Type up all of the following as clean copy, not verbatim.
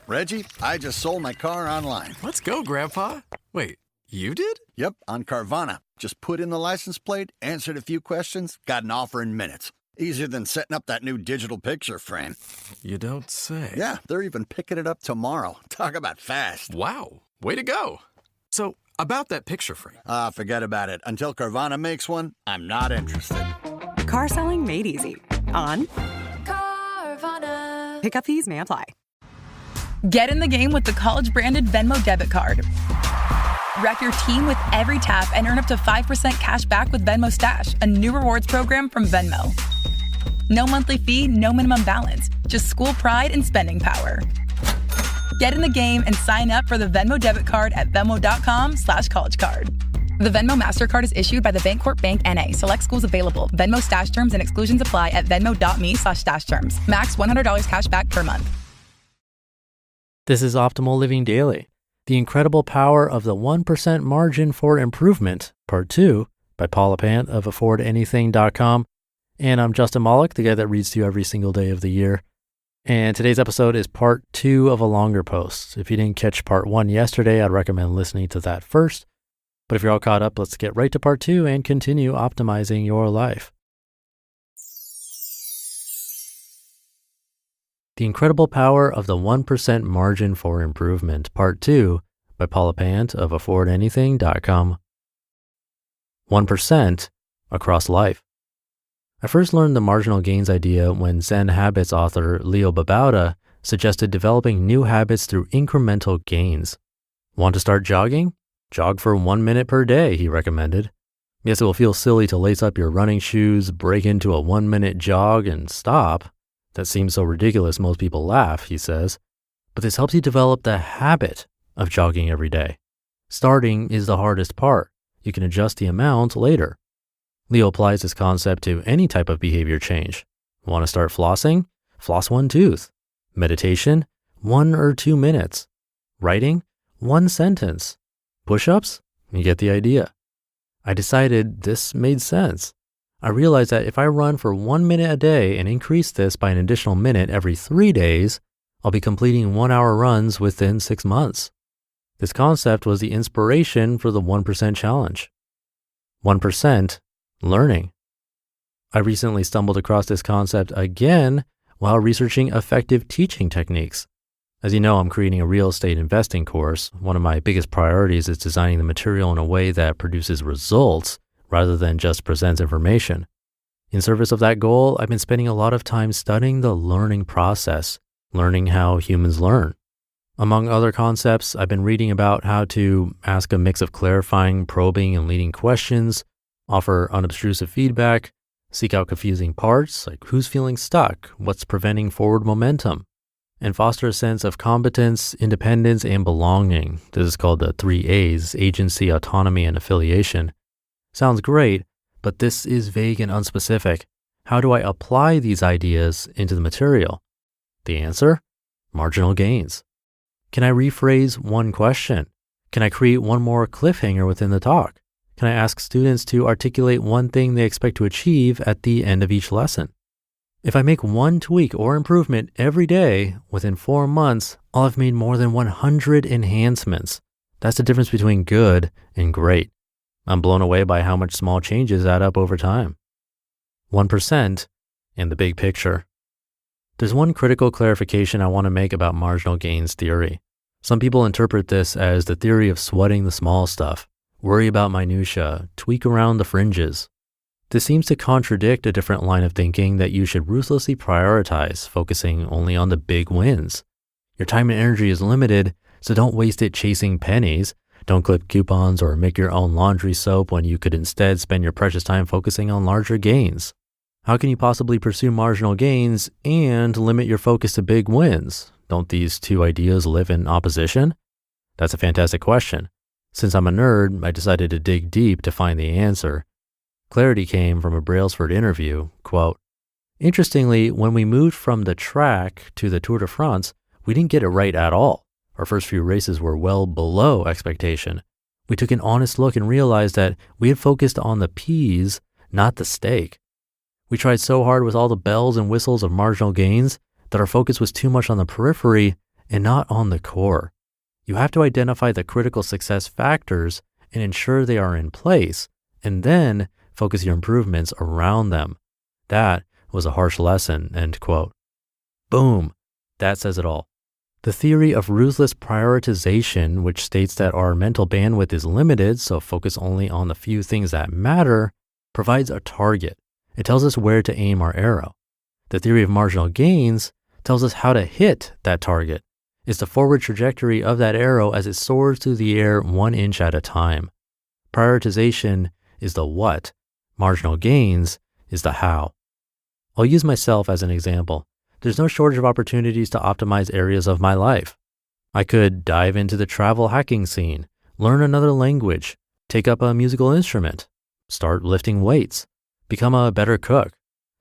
Reggie, I just sold my car online. Let's go, Grandpa. Wait, you did? Yep, on Carvana. Just put in the license plate, answered a few questions, got an offer in minutes. Easier than setting up that new digital picture frame. You don't say. Yeah, they're even picking it up tomorrow. Talk about fast. Wow, way to go. So, about that picture frame. Forget about it. Until Carvana makes one, I'm not interested. Car selling made easy. On Carvana. pickup fees may apply. Get in the game with the college-branded Venmo debit card. Wreck your team with every tap and earn up to 5% cash back with Venmo Stash, a new rewards program from Venmo. No monthly fee, no minimum balance. Just school pride and spending power. Get in the game and sign up for the Venmo debit card at venmo.com/collegecard. The Venmo MasterCard is issued by the Bancorp Bank N.A. Select schools available. Venmo Stash terms and exclusions apply at venmo.me/stash terms. Max $100 cash back per month. This is Optimal Living Daily, The Incredible Power of the 1% Margin for Improvement, Part 2 by Paula Pant of affordanything.com. And I'm Justin Malik, the guy that reads to you every single day of the year. And today's episode is part 2 of a longer post. If you didn't catch part 1 yesterday, I'd recommend listening to that first. But if you're all caught up, let's get right to part 2 and continue optimizing your life. The Incredible Power of the 1% Margin for Improvement, Part 2 by Paula Pant of affordanything.com. 1% across life. I first learned the marginal gains idea when Zen Habits author Leo Babauta suggested developing new habits through incremental gains. Want to start jogging? Jog for 1 minute per day, he recommended. Yes, it will feel silly to lace up your running shoes, break into a 1-minute jog, and stop. That seems so ridiculous most people laugh, he says. But this helps you develop the habit of jogging every day. Starting is the hardest part. You can adjust the amount later. Leo applies this concept to any type of behavior change. Want to start flossing? Floss 1 tooth. Meditation? 1 or 2 minutes. Writing? 1 sentence. Push-ups? You get the idea. I decided this made sense. I realized that if I run for 1 minute a day and increase this by an additional minute every 3 days, I'll be completing 1-hour runs within 6 months. This concept was the inspiration for the 1% challenge. 1%. Learning. I recently stumbled across this concept again while researching effective teaching techniques. As you know, I'm creating a real estate investing course. One of my biggest priorities is designing the material in a way that produces results rather than just presents information. In service of that goal, I've been spending a lot of time studying the learning process, learning how humans learn. Among other concepts, I've been reading about how to ask a mix of clarifying, probing, and leading questions, offer unobtrusive feedback, seek out confusing parts like who's feeling stuck, what's preventing forward momentum, and foster a sense of competence, independence, and belonging. This is called the 3 A's, agency, autonomy, and affiliation. Sounds great, but this is vague and unspecific. How do I apply these ideas into the material? The answer? Marginal gains. Can I rephrase one question? Can I create one more cliffhanger within the talk? Can I ask students to articulate one thing they expect to achieve at the end of each lesson? If I make one tweak or improvement every day, within 4 months, I'll have made more than 100 enhancements. That's the difference between good and great. I'm blown away by how much small changes add up over time. 1% and the big picture. There's one critical clarification I want to make about marginal gains theory. Some people interpret this as the theory of sweating the small stuff. Worry about minutia, tweak around the fringes. This seems to contradict a different line of thinking that you should ruthlessly prioritize, focusing only on the big wins. Your time and energy is limited, so don't waste it chasing pennies. Don't clip coupons or make your own laundry soap when you could instead spend your precious time focusing on larger gains. How can you possibly pursue marginal gains and limit your focus to big wins? Don't these two ideas live in opposition? That's a fantastic question. Since I'm a nerd, I decided to dig deep to find the answer. Clarity came from a Brailsford interview, quote, "Interestingly, when we moved from the track to the Tour de France, we didn't get it right at all. Our first few races were well below expectation. We took an honest look and realized that we had focused on the peas, not the steak. We tried so hard with all the bells and whistles of marginal gains that our focus was too much on the periphery and not on the core. You have to identify the critical success factors and ensure they are in place, and then focus your improvements around them. That was a harsh lesson, end quote. Boom. That says it all. The theory of ruthless prioritization, which states that our mental bandwidth is limited, so focus only on the few things that matter, provides a target. It tells us where to aim our arrow. The theory of marginal gains tells us how to hit that target. It's the forward trajectory of that arrow as it soars through the air 1 inch at a time. Prioritization is the what. Marginal gains is the how. I'll use myself as an example. There's no shortage of opportunities to optimize areas of my life. I could dive into the travel hacking scene, learn another language, take up a musical instrument, start lifting weights, become a better cook,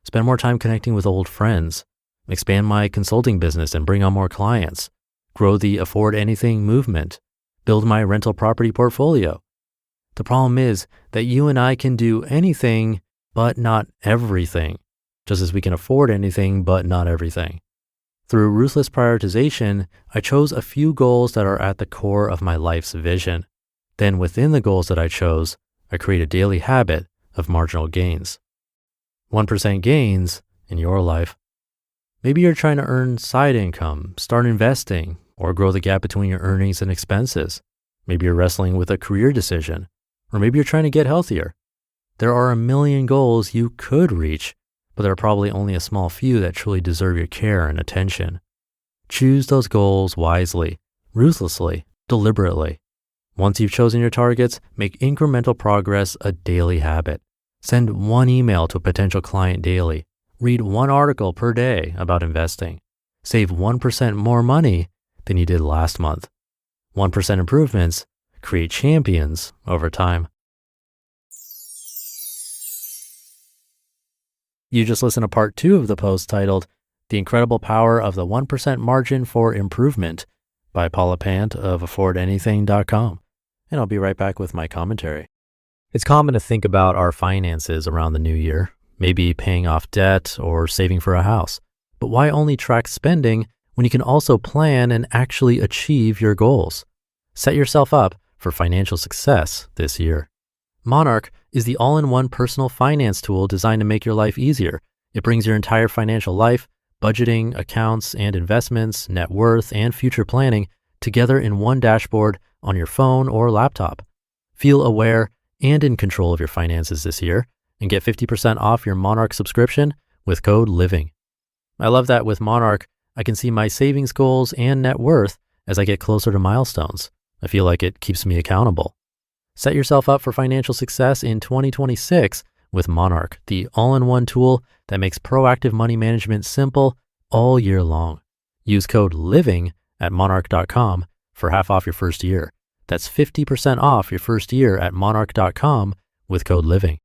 spend more time connecting with old friends, expand my consulting business and bring on more clients, grow the Afford Anything movement, build my rental property portfolio. The problem is that you and I can do anything, but not everything, just as we can afford anything, but not everything. Through ruthless prioritization, I chose a few goals that are at the core of my life's vision. Then within the goals that I chose, I create a daily habit of marginal gains. 1% gains in your life. Maybe you're trying to earn side income, start investing, or grow the gap between your earnings and expenses. Maybe you're wrestling with a career decision, or maybe you're trying to get healthier. There are a million goals you could reach, but there are probably only a small few that truly deserve your care and attention. Choose those goals wisely, ruthlessly, deliberately. Once you've chosen your targets, make incremental progress a daily habit. Send 1 email to a potential client daily. Read 1 article per day about investing. Save 1% more money than you did last month. 1% improvements create champions over time. You just listened to part 2 of the post titled The Incredible Power of the 1% Margin for Improvement by Paula Pant of affordanything.com. And I'll be right back with my commentary. It's common to think about our finances around the new year, maybe paying off debt or saving for a house. But why only track spending when you can also plan and actually achieve your goals? Set yourself up for financial success this year. Monarch is the all-in-one personal finance tool designed to make your life easier. It brings your entire financial life, budgeting, accounts, and investments, net worth, and future planning together in one dashboard on your phone or laptop. Feel aware and in control of your finances this year and get 50% off your Monarch subscription with code LIVING. I love that with Monarch, I can see my savings goals and net worth as I get closer to milestones. I feel like it keeps me accountable. Set yourself up for financial success in 2026 with Monarch, the all-in-one tool that makes proactive money management simple all year long. Use code LIVING at monarch.com for half off your first year. That's 50% off your first year at monarch.com with code LIVING.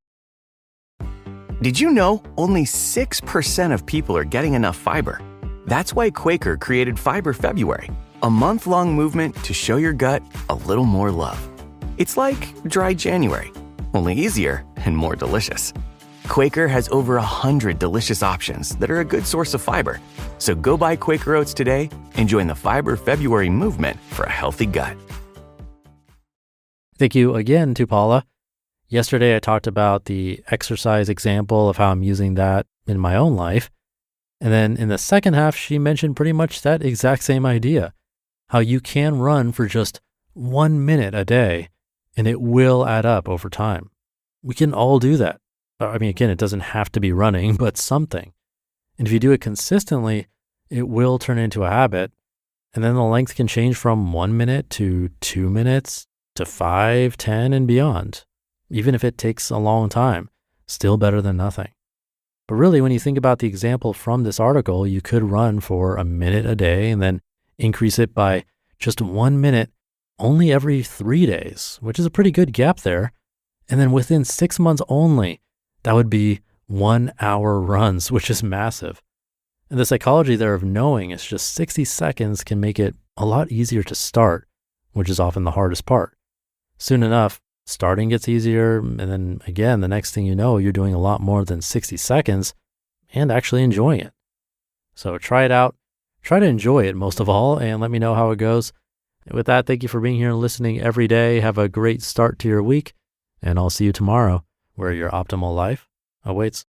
Did you know only 6% of people are getting enough fiber? That's why Quaker created Fiber February, a month-long movement to show your gut a little more love. It's like dry January, only easier and more delicious. Quaker has over 100 delicious options that are a good source of fiber. So go buy Quaker Oats today and join the Fiber February movement for a healthy gut. Thank you again to Paula. Yesterday, I talked about the exercise example of how I'm using that in my own life. And then in the second half, she mentioned pretty much that exact same idea, how you can run for just 1 minute a day and it will add up over time. We can all do that. I mean, again, it doesn't have to be running, but something. And if you do it consistently, it will turn into a habit. And then the length can change from 1 minute to 2 minutes to 5, 10, and beyond. Even if it takes a long time, still better than nothing. But really, when you think about the example from this article, you could run for a minute a day and then increase it by just 1 minute only every 3 days, which is a pretty good gap there. And then within 6 months only, that would be 1 hour runs, which is massive. And the psychology there of knowing it's just 60 seconds can make it a lot easier to start, which is often the hardest part. Soon enough, starting gets easier. And then again, the next thing you know, you're doing a lot more than 60 seconds and actually enjoying it. So try it out. Try to enjoy it most of all, and let me know how it goes. And with that, thank you for being here and listening every day. Have a great start to your week, and I'll see you tomorrow where your optimal life awaits.